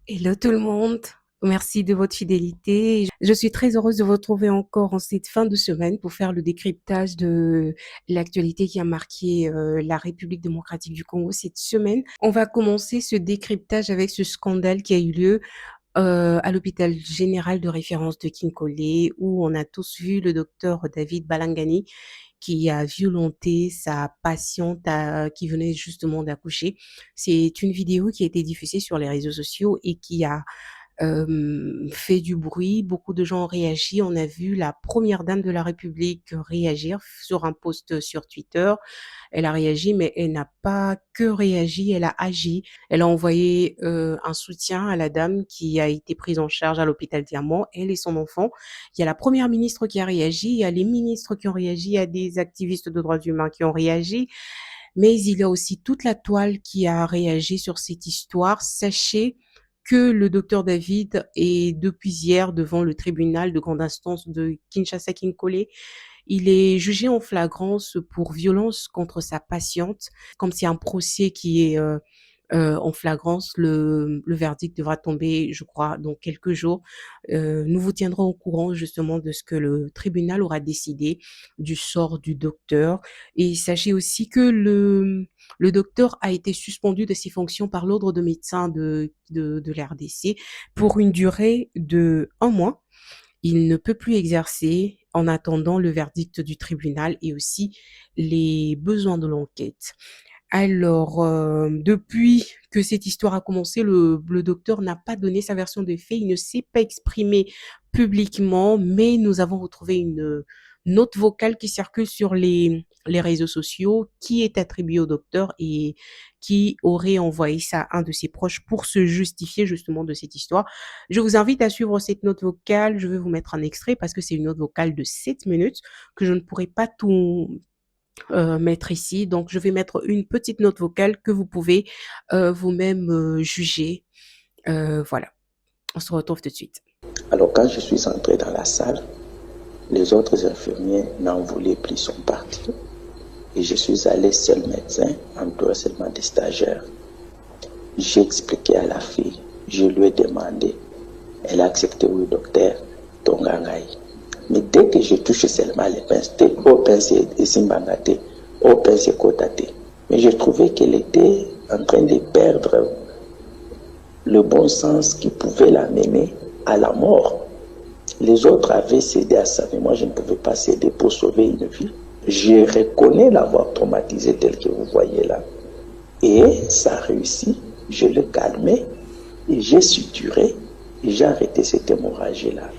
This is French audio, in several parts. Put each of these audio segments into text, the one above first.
Hello tout le monde, merci de votre fidélité. Je suis très heureuse de vous retrouver encore en cette fin de semaine pour faire le décryptage de l'actualité qui a marqué la République démocratique du Congo cette semaine. On va commencer ce décryptage avec ce scandale qui a eu lieu à l'hôpital général de référence de Kinkole, où on a tous vu le docteur David Balangani qui a violenté sa patiente qui venait justement d'accoucher. C'est une vidéo qui a été diffusée sur les réseaux sociaux et qui a fait du bruit. Beaucoup de gens ont réagi. On a vu la première dame de la République réagir sur un post sur Twitter. Elle a réagi, mais elle n'a pas que réagi, elle a agi. Elle a envoyé un soutien à la dame qui a été prise en charge à l'hôpital Diamant, elle et son enfant. Il y a la première ministre qui a réagi, il y a les ministres qui ont réagi, il y a des activistes de droits humains qui ont réagi, mais il y a aussi toute la toile qui a réagi sur cette histoire. Sachez que le docteur David est depuis hier devant le tribunal de grande instance de Kinshasa-Kinkole. Il est jugé en flagrance pour violence contre sa patiente. Comme c'est un procès qui est en flagrance, le verdict devra tomber, je crois, dans quelques jours. Nous vous tiendrons au courant justement de ce que le tribunal aura décidé du sort du docteur. Et sachez aussi que le docteur a été suspendu de ses fonctions par l'ordre de médecins de l'RDC pour une durée de 1 mois. Il ne peut plus exercer en attendant le verdict du tribunal et aussi les besoins de l'enquête. Alors, depuis que cette histoire a commencé, le docteur n'a pas donné sa version des faits, il ne s'est pas exprimé publiquement, mais nous avons retrouvé une note vocale qui circule sur les réseaux sociaux, qui est attribuée au docteur et qui aurait envoyé ça à un de ses proches pour se justifier justement de cette histoire. Je vous invite à suivre cette note vocale, je vais vous mettre un extrait parce que c'est une note vocale de 7 minutes que je ne pourrai pas tout mettre ici. Donc, je vais mettre une petite note vocale que vous pouvez vous-même juger. Voilà, on se retrouve tout de suite. Alors, quand je suis entré dans la salle, les autres infirmiers n'en voulaient plus, sont partis. Et je suis allé seul médecin, entouré seulement des stagiaires. J'ai expliqué à la fille, je lui ai demandé. Elle a accepté, oui, docteur, Tongangaï. Mais dès que je touche seulement les pinces, au pince et simbangate, au pince et kotate. Mais je trouvais qu'elle était en train de perdre le bon sens qui pouvait l'amener à la mort. Les autres avaient cédé à ça, mais moi je ne pouvais pas céder pour sauver une vie. Je reconnais l'avoir traumatisé tel que vous voyez là. Et ça a réussi, je le calmais, et j'ai suturé, et j'ai arrêté cette hémorragie-là.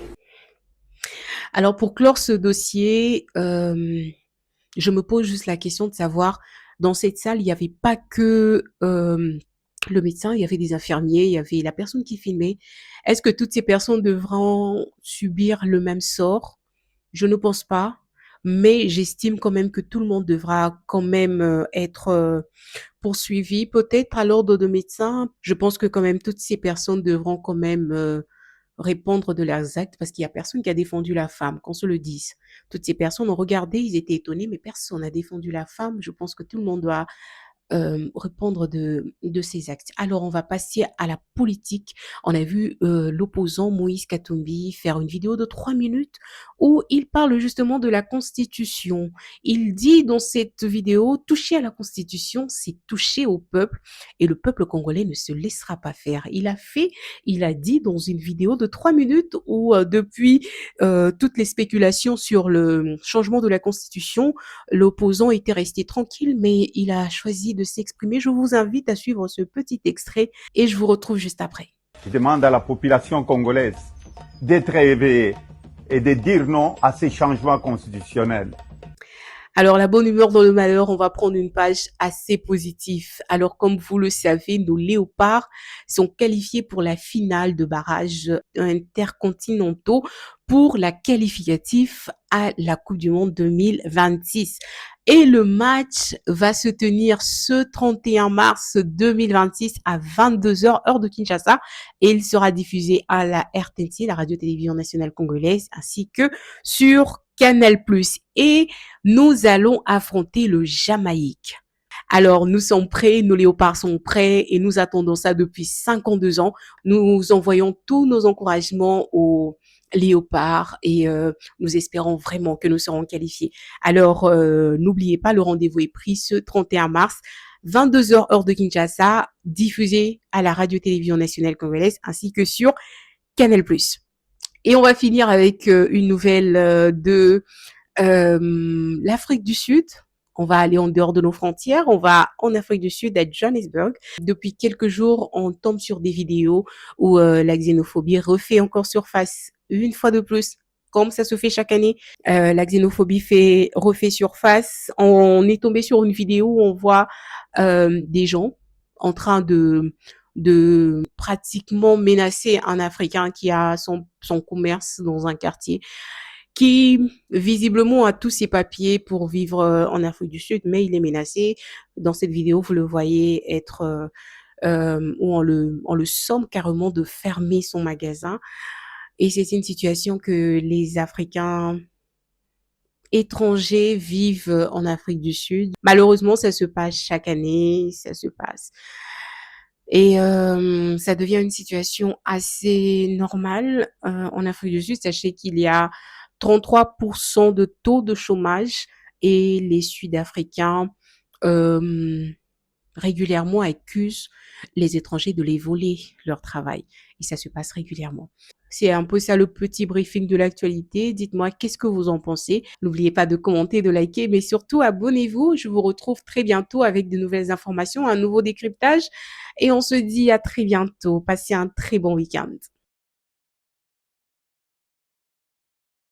Alors, pour clore ce dossier, je me pose juste la question de savoir, dans cette salle, il n'y avait pas que le médecin, il y avait des infirmiers, il y avait la personne qui filmait. Est-ce que toutes ces personnes devront subir le même sort? Je ne pense pas, mais j'estime quand même que tout le monde devra quand même être poursuivi. Peut-être à l'ordre de médecin, je pense que quand même toutes ces personnes devront quand même répondre de leurs actes parce qu'il y a personne qui a défendu la femme, qu'on se le dise. Toutes ces personnes ont regardé, ils étaient étonnés, mais personne n'a défendu la femme. Je pense que tout le monde doit répondre de ses actes. Alors, on va passer à la politique. On a vu l'opposant Moïse Katumbi faire une vidéo de 3 minutes où il parle justement de la Constitution. Il dit dans cette vidéo, toucher à la Constitution, c'est toucher au peuple et le peuple congolais ne se laissera pas faire. Il a dit dans une vidéo de 3 minutes où depuis toutes les spéculations sur le changement de la Constitution, l'opposant était resté tranquille, mais il a choisi de s'exprimer. Je vous invite à suivre ce petit extrait et je vous retrouve juste après. Je demande à la population congolaise d'être éveillée et de dire non à ces changements constitutionnels. Alors, la bonne humeur dans le malheur, on va prendre une page assez positive. Alors, comme vous le savez, nos léopards sont qualifiés pour la finale de barrage intercontinentaux pour la qualificatif à la Coupe du Monde 2026. Et le match va se tenir ce 31 mars 2026 à 22h, heure de Kinshasa. Et il sera diffusé à la RTNC, la radio-télévision nationale congolaise, ainsi que sur Canal+. Et nous allons affronter le Jamaïque. Alors, nous sommes prêts, nos léopards sont prêts et nous attendons ça depuis 52 ans. Nous envoyons tous nos encouragements aux léopards et nous espérons vraiment que nous serons qualifiés. Alors, n'oubliez pas, le rendez-vous est pris ce 31 mars, 22 heures heure de Kinshasa, diffusé à la radio-télévision nationale congolaise ainsi que sur Canal+. Et on va finir avec une nouvelle de l'Afrique du Sud. On va aller en dehors de nos frontières. On va en Afrique du Sud, à Johannesburg. Depuis quelques jours, on tombe sur des vidéos où la xénophobie refait encore surface une fois de plus, comme ça se fait chaque année. La xénophobie refait surface. On est tombé sur une vidéo où on voit des gens en train de pratiquement menacer un Africain qui a son commerce dans un quartier, qui visiblement a tous ses papiers pour vivre en Afrique du Sud, mais il est menacé. Dans cette vidéo, vous le voyez être où on le somme carrément de fermer son magasin. Et c'est une situation que les Africains étrangers vivent en Afrique du Sud. Malheureusement, ça se passe chaque année, ça se passe. Et ça devient une situation assez normale en Afrique du Sud. Sachez qu'il y a 33% de taux de chômage et les Sud-Africains régulièrement accusent les étrangers de les voler leur travail. Et ça se passe régulièrement. C'est un peu ça le petit briefing de l'actualité. Dites-moi qu'est-ce que vous en pensez. N'oubliez pas de commenter, de liker, mais surtout abonnez-vous. Je vous retrouve très bientôt avec de nouvelles informations, un nouveau décryptage. Et on se dit à très bientôt. Passez un très bon week-end.